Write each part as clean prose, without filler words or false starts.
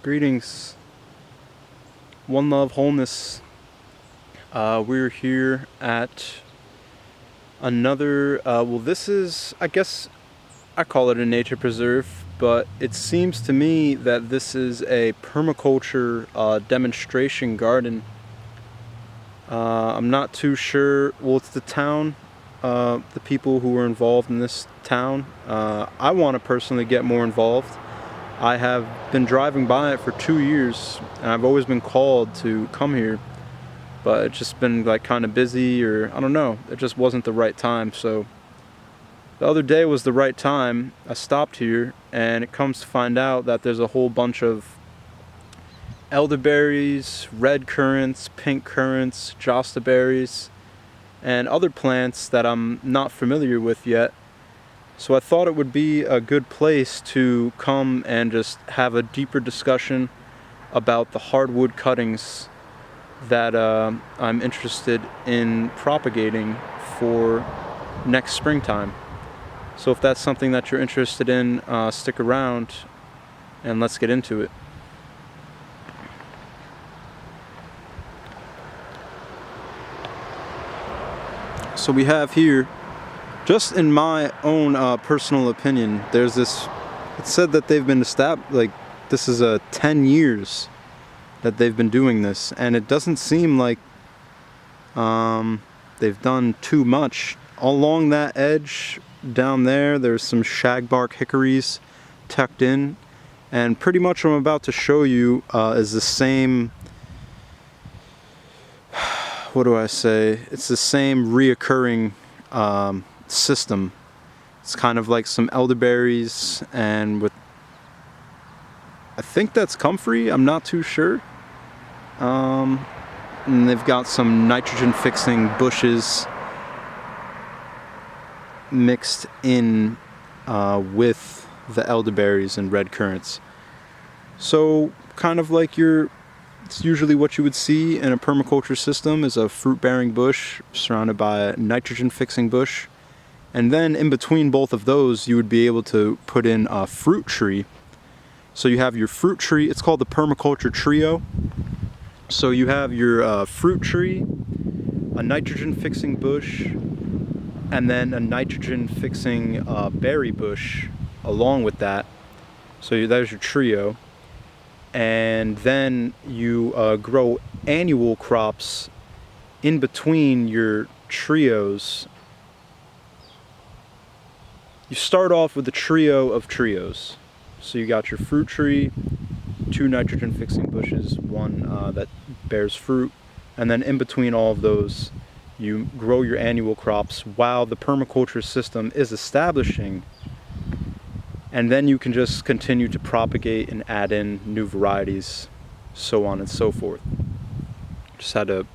Greetings. One Love Wholeness. We're here at another, this is, I guess I call it a nature preserve, but it seems to me that this is a permaculture demonstration garden. I'm not too sure. Well, it's the town, the people who were involved in this town. I want to personally get more involved. I have been driving by it for 2 years, and I've always been called to come here, but it's just been like kind of busy, or I don't know, it just wasn't the right time. So the other day was the right time. I stopped here, and it comes to find out that there's a whole bunch of elderberries, red currants, pink currants, JsGrassFedGarden, and other plants that I'm not familiar with yet. So I thought it would be a good place to come and just have a deeper discussion about the hardwood cuttings that I'm interested in propagating for next springtime. So if that's something that you're interested in, stick around and let's get into it. So we have here, just in my own personal opinion, there's this, it's said that they've been established, like this is 10 years that they've been doing this, and it doesn't seem like they've done too much. Along that edge down there, there's some shagbark hickories tucked in, and pretty much what I'm about to show you is the same, what do I say, it's the same reoccurring system. It's kind of like some elderberries, and with, I think that's comfrey, I'm not too sure. And they've got some nitrogen fixing bushes mixed in with the elderberries and red currants. So kind of like it's usually what you would see in a permaculture system is a fruit-bearing bush surrounded by a nitrogen-fixing bush. And then in between both of those, you would be able to put in a fruit tree. So you have your fruit tree, it's called the permaculture trio. So you have your fruit tree, a nitrogen-fixing bush, and then a nitrogen-fixing berry bush along with that. So there's your trio. And then you grow annual crops in between your trios. You start off with a trio of trios. So you got your fruit tree, 2 nitrogen fixing bushes, 1 that bears fruit, and then in between all of those you grow your annual crops while the permaculture system is establishing. And then you can just continue to propagate and add in new varieties, so on and so forth. Just had to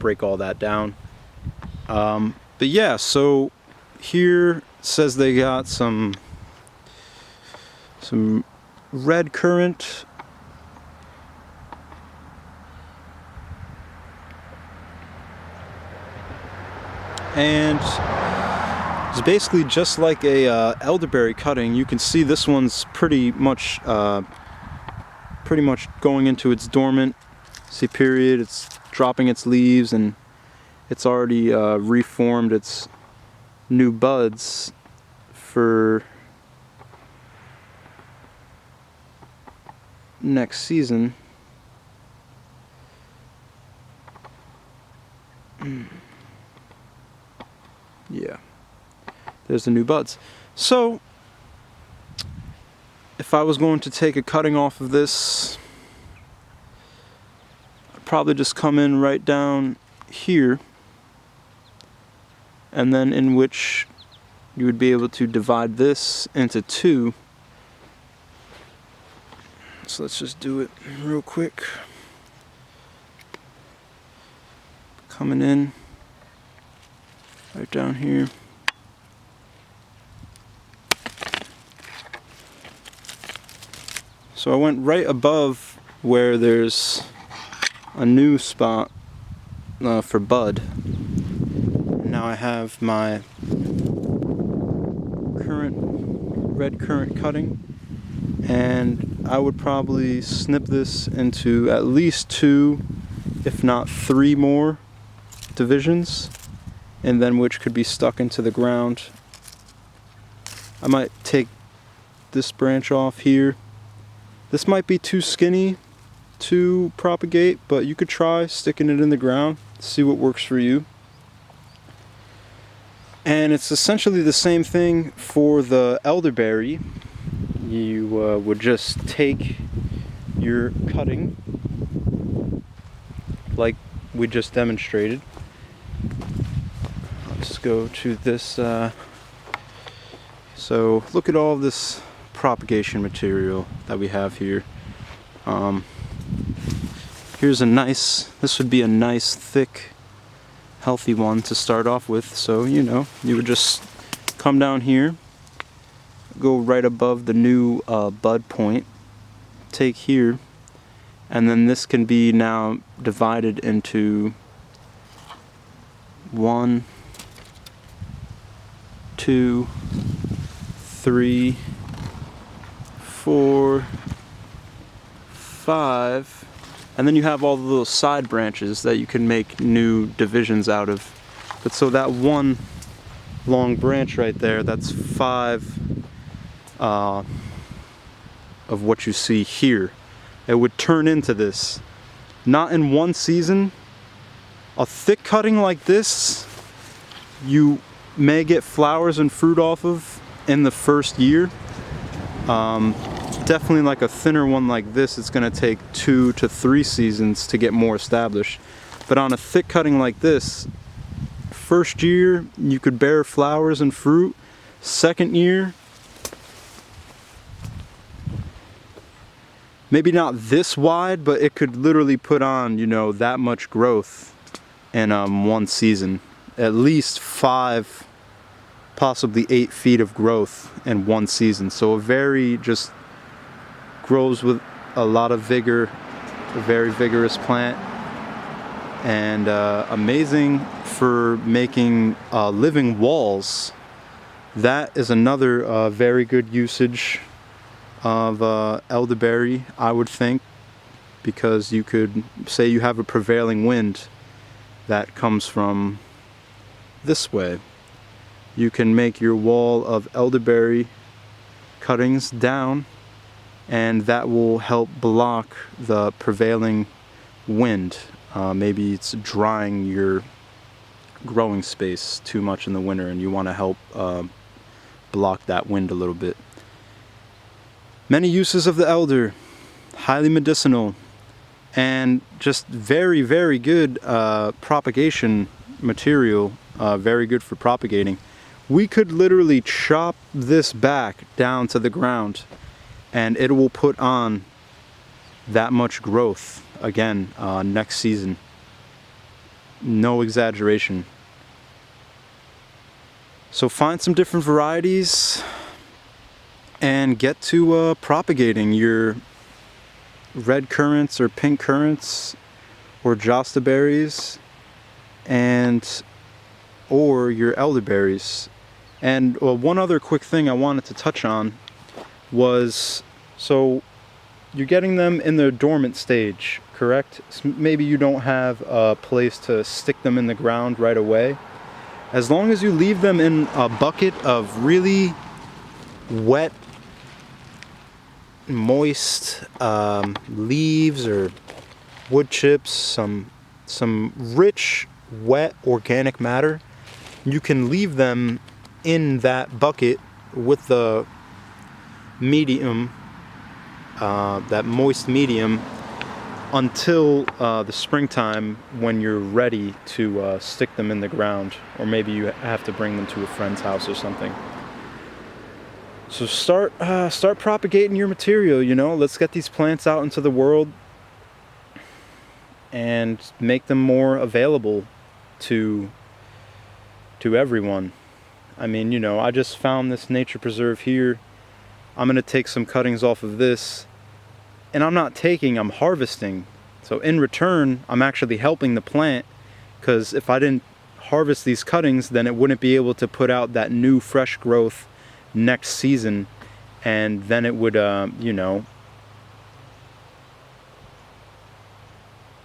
break all that down. But yeah, so here it says they got some red currant, and it's basically just like a elderberry cutting. You can see this one's pretty much going into its dormant period. It's dropping its leaves, and it's already reformed its new buds for next season. Yeah, there's the new buds. So if I was going to take a cutting off of this, I'd probably just come in right down here, and then in which you would be able to divide this into 2. So let's just do it real quick. Coming in right down here. So I went right above where there's a new spot for bud. And now I have my red currant cutting, And I would probably snip this into at least 2, if not 3 more divisions, and then which could be stuck into the ground. I might take this branch off here. This might be too skinny to propagate, but you could try sticking it in the ground, see what works for you. And it's essentially the same thing for the elderberry. You would just take your cutting like we just demonstrated. Let's go to this. So look at all of this propagation material that we have here. Here's a nice, this would be a nice thick healthy one to start off with. So you know, you would just come down here, go right above the new bud point, take here, and then this can be now divided into 1, 2, 3, 4, 5, and then you have all the little side branches that you can make new divisions out of. But so that one long branch right there, that's 5 of what you see here. It would turn into this. Not in one season. A thick cutting like this, you may get flowers and fruit off of in the first year. Definitely like a thinner one like this, it's going to take 2 to 3 seasons to get more established. But on a thick cutting like this, first year you could bear flowers and fruit. Second year, maybe not this wide, but it could literally put on, you know, that much growth in one season. At least 5, possibly 8 feet of growth in one season. So a very just grows with a lot of vigor, a very vigorous plant, and amazing for making living walls. That is another very good usage of elderberry, I would think, because you could say you have a prevailing wind that comes from this way. You can make your wall of elderberry cuttings down, and that will help block the prevailing wind. Maybe it's drying your growing space too much in the winter and you want to help block that wind a little bit. Many uses of the elder, highly medicinal, and just very, very good propagation material, very good for propagating. We could literally chop this back down to the ground and it will put on that much growth again next season. No exaggeration. So find some different varieties and get to propagating your red currants or pink currants or jostaberries and or your elderberries. And one other quick thing I wanted to touch on was, so you're getting them in their dormant stage, correct? So maybe you don't have a place to stick them in the ground right away. As long as you leave them in a bucket of really wet, moist leaves or wood chips, some rich, wet organic matter, you can leave them in that bucket with the medium, that moist medium, until the springtime when you're ready to stick them in the ground, or maybe you have to bring them to a friend's house or something. So start propagating your material, you know. Let's get these plants out into the world and make them more available to everyone. I mean, you know, I just found this nature preserve here. I'm gonna take some cuttings off of this, and I'm not taking, I'm harvesting. So in return, I'm actually helping the plant, because if I didn't harvest these cuttings, then it wouldn't be able to put out that new fresh growth next season and then it would, you know,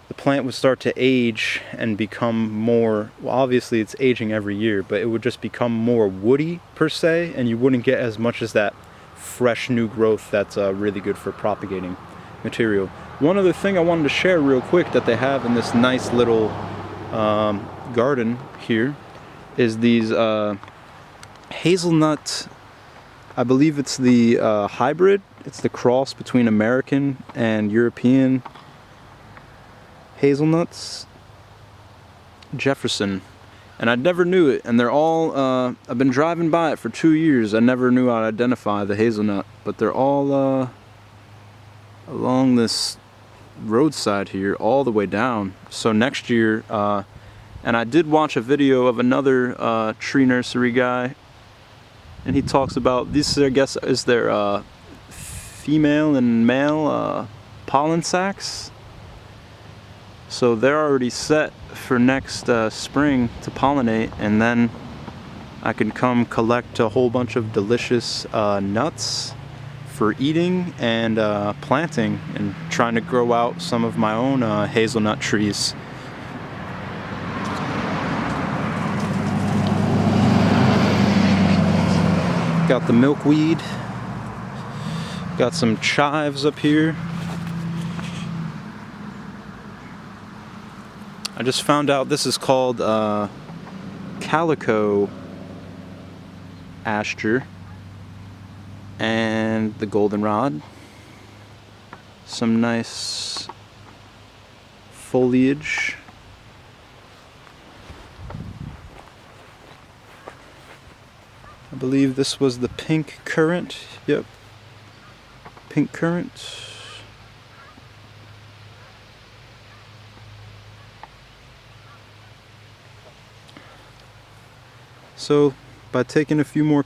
the plant would start to age and become more, well, obviously it's aging every year, but it would just become more woody per se, and you wouldn't get as much as that fresh new growth that's really good for propagating material. One other thing I wanted to share real quick that they have in this nice little garden here is these hazelnut, I believe it's the hybrid, it's the cross between American and European hazelnuts, Jefferson, and I never knew it, and they're all, I've been driving by it for 2 years, I never knew I'd identify the hazelnut, but they're all along this roadside here all the way down. So next year, and I did watch a video of another tree nursery guy, and he talks about this, I guess, is their female and male pollen sacs. So they're already set for next spring to pollinate, and then I can come collect a whole bunch of delicious nuts for eating and planting, and trying to grow out some of my own hazelnut trees. Got the milkweed, got some chives up here. I just found out this is called calico aster, and the goldenrod. Some nice foliage. I believe this was the pink currant. Yep, pink currant. So by taking a few more